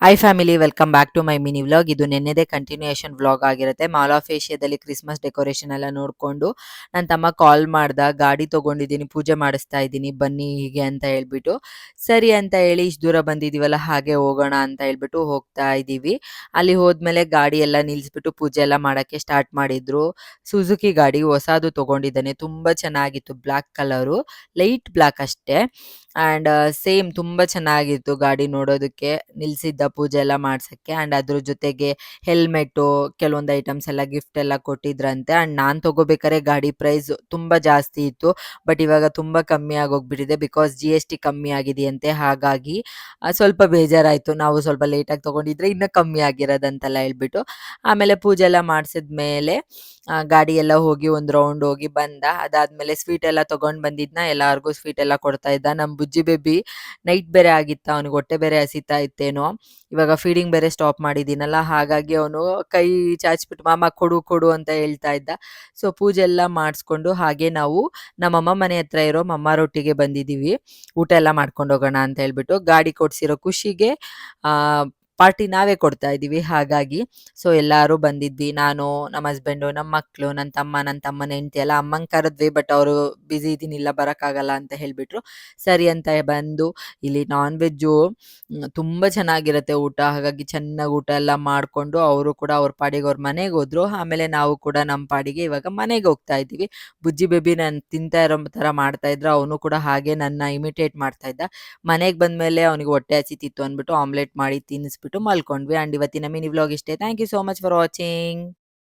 Hi family, welcome back to my mini vlog. ಇದು ನೆನ್ನೆದೇ continuation vlog ಆಗಿರುತ್ತೆ. Mall of ಏಷ್ಯಾದಲ್ಲಿ ಕ್ರಿಸ್ಮಸ್ ಡೆಕೋರೇಷನ್ ಎಲ್ಲ ನೋಡಿಕೊಂಡು ನನ್ನ ತಮ್ಮ ಕಾಲ್ ಮಾಡ್ದ. ಗಾಡಿ ತೊಗೊಂಡಿದ್ದೀನಿ, ಪೂಜೆ ಮಾಡಿಸ್ತಾ ಇದ್ದೀನಿ, ಬನ್ನಿ ಹೀಗೆ ಅಂತ ಹೇಳ್ಬಿಟ್ಟು. ಸರಿ ಅಂತ ಹೇಳಿ ಇಷ್ಟು ದೂರ ಬಂದಿದ್ದೀವಲ್ಲ, ಹಾಗೆ ಹೋಗೋಣ ಅಂತ ಹೇಳ್ಬಿಟ್ಟು ಹೋಗ್ತಾ ಇದ್ದೀವಿ. ಅಲ್ಲಿ ಹೋದ್ಮೇಲೆ ಗಾಡಿ ಎಲ್ಲ ನಿಲ್ಲಿಸ್ಬಿಟ್ಟು ಪೂಜೆ ಎಲ್ಲ ಮಾಡೋಕ್ಕೆ ಸ್ಟಾರ್ಟ್ ಮಾಡಿದ್ರು. ಸುಜುಕಿ ಗಾಡಿ ಹೊಸದು ತೊಗೊಂಡಿದ್ದಾನೆ, ತುಂಬ ಚೆನ್ನಾಗಿತ್ತು, ಬ್ಲ್ಯಾಕ್ ಕಲರು, ಲೈಟ್ ಬ್ಲ್ಯಾಕ್ ಅಷ್ಟೇ. ಆ್ಯಂಡ್ ಸೇಮ್ ತುಂಬ ಚೆನ್ನಾಗಿತ್ತು ಗಾಡಿ ನೋಡೋದಕ್ಕೆ. ನಿಲ್ಲಿಸಿದ್ದ ಪೂಜೆ ಎಲ್ಲ ಮಾಡ್ಸೋಕ್ಕೆ. ಆ್ಯಂಡ್ ಅದ್ರ ಜೊತೆಗೆ ಹೆಲ್ಮೆಟ್ಟು, ಕೆಲವೊಂದು ಐಟಮ್ಸ್ ಎಲ್ಲ ಗಿಫ್ಟ್ ಎಲ್ಲ ಕೊಟ್ಟಿದ್ರಂತೆ. ಆ್ಯಂಡ್ ನಾನು ತೊಗೋಬೇಕಾದ್ರೆ ಗಾಡಿ ಪ್ರೈಸ್ ತುಂಬ ಜಾಸ್ತಿ ಇತ್ತು. ಬಟ್ ಇವಾಗ ತುಂಬ ಕಮ್ಮಿ ಆಗೋಗ್ಬಿಟ್ಟಿದೆ, ಬಿಕಾಸ್ GST ಕಮ್ಮಿ ಆಗಿದೆಯಂತೆ. ಹಾಗಾಗಿ ಸ್ವಲ್ಪ ಬೇಜಾರಾಯಿತು, ನಾವು ಸ್ವಲ್ಪ ಲೇಟಾಗಿ ತೊಗೊಂಡಿದ್ರೆ ಇನ್ನೂ ಕಮ್ಮಿ ಆಗಿರೋದಂತೆಲ್ಲ ಹೇಳ್ಬಿಟ್ಟು. ಆಮೇಲೆ ಪೂಜೆ ಎಲ್ಲ ಮಾಡಿಸಿದ್ಮೇಲೆ ಗಾಡಿ ಎಲ್ಲ ಹೋಗಿ ಒಂದು ರೌಂಡ್ ಹೋಗಿ ಬಂದ. ಅದಾದಮೇಲೆ ಸ್ವೀಟ್ ಎಲ್ಲ ತೊಗೊಂಡು ಬಂದಿದ್ನ, ಎಲ್ಲರಿಗೂ ಸ್ವೀಟ್ ಎಲ್ಲ ಕೊಡ್ತಾ ಇದ್ದ. ನಮ್ಮ ಬುಜ್ಜಿ ಬೇಬಿ ನೈಟ್ ಬೇರೆ ಆಗಿತ್ತ, ಅವ್ನಿಗೆ ಹೊಟ್ಟೆ ಬೇರೆ ಹಸಿತಾ ಇತ್ತೇನೋ. ಇವಾಗ ಫೀಡಿಂಗ್ ಬೇರೆ ಸ್ಟಾಪ್ ಮಾಡಿದ್ದೀನಲ್ಲ, ಹಾಗಾಗಿ ಅವನು ಕೈ ಚಾಚ್ಬಿಟ್ಟು ಮಾಮ ಕೊಡು ಕೊಡು ಅಂತ ಹೇಳ್ತಾ ಇದ್ದ. ಸೊ ಪೂಜೆ ಎಲ್ಲ ಮಾಡಿಸ್ಕೊಂಡು ಹಾಗೆ ನಾವು ನಮ್ಮಮ್ಮ ಮನೆ ಹತ್ರ ಇರೋ ಮಮ್ಮಾರೊಟ್ಟಿಗೆ ಬಂದಿದ್ದೀವಿ, ಊಟ ಎಲ್ಲ ಮಾಡ್ಕೊಂಡು ಹೋಗೋಣ ಅಂತ ಹೇಳ್ಬಿಟ್ಟು. ಗಾಡಿ ಕೊಡ್ಸಿರೋ ಖುಷಿಗೆ ಪಾರ್ಟಿ ನಾವೇ ಕೊಡ್ತಾ ಇದ್ದೀವಿ. ಹಾಗಾಗಿ ಸೊ ಎಲ್ಲರೂ ಬಂದಿದ್ವಿ, ನಾನು, ನಮ್ಮ ಹಸ್ಬೆಂಡು, ನಮ್ಮ ಮಕ್ಕಳು, ನನ್ನ ತಮ್ಮ, ನನ್ನ ತಮ್ಮನ ಹೆಂಡತಿ ಎಲ್ಲ. ಅಮ್ಮಂಗೆ ಕರೆದ್ವಿ, ಬಟ್ ಅವರು ಬ್ಯುಸಿ ಇದ್ದೀನಿ, ಇಲ್ಲ ಬರೋಕ್ಕಾಗಲ್ಲ ಅಂತ ಹೇಳಿಬಿಟ್ರು. ಸರಿ ಅಂತ ಬಂದು ಇಲ್ಲಿ ನಾನ್ ವೆಜ್ಜು ತುಂಬ ಚೆನ್ನಾಗಿರುತ್ತೆ ಊಟ. ಹಾಗಾಗಿ ಚೆನ್ನಾಗಿ ಊಟ ಎಲ್ಲ ಮಾಡಿಕೊಂಡು ಅವರು ಕೂಡ ಅವ್ರ ಪಾಡಿಗೆ ಅವ್ರ ಮನೆಗೆ ಹೋದ್ರು. ಆಮೇಲೆ ನಾವು ಕೂಡ ನಮ್ಮ ಪಾಡಿಗೆ ಇವಾಗ ಮನೆಗೆ ಹೋಗ್ತಾ ಇದ್ದೀವಿ. ಬುಜ್ಜಿ ಬೇಬಿ ನಾನು ತಿಂತಾ ಇರೋ ಥರ ಮಾಡ್ತಾ ಇದ್ರು, ಅವನು ಕೂಡ ಹಾಗೆ ನನ್ನ ಇಮಿಟೇಟ್ ಮಾಡ್ತಾ ಇದ್ದ. ಮನೆಗೆ ಬಂದಮೇಲೆ ಅವನಿಗೆ ಹೊಟ್ಟೆ ಹಸಿತಿತ್ತು ಅಂದ್ಬಿಟ್ಟು ಆಮ್ಲೆಟ್ ಮಾಡಿ ತಿನ್ನಿಸ್ಬಿಟ್ಟು ಮಲ್ಕೊಂಡ್ವಿ. ಆ್ಯಂಡ್ ಇವತ್ತಿನ ಮಿನಿ ವ್ಲಾಗ್ ಇಷ್ಟೇ. Thank you so much for watching.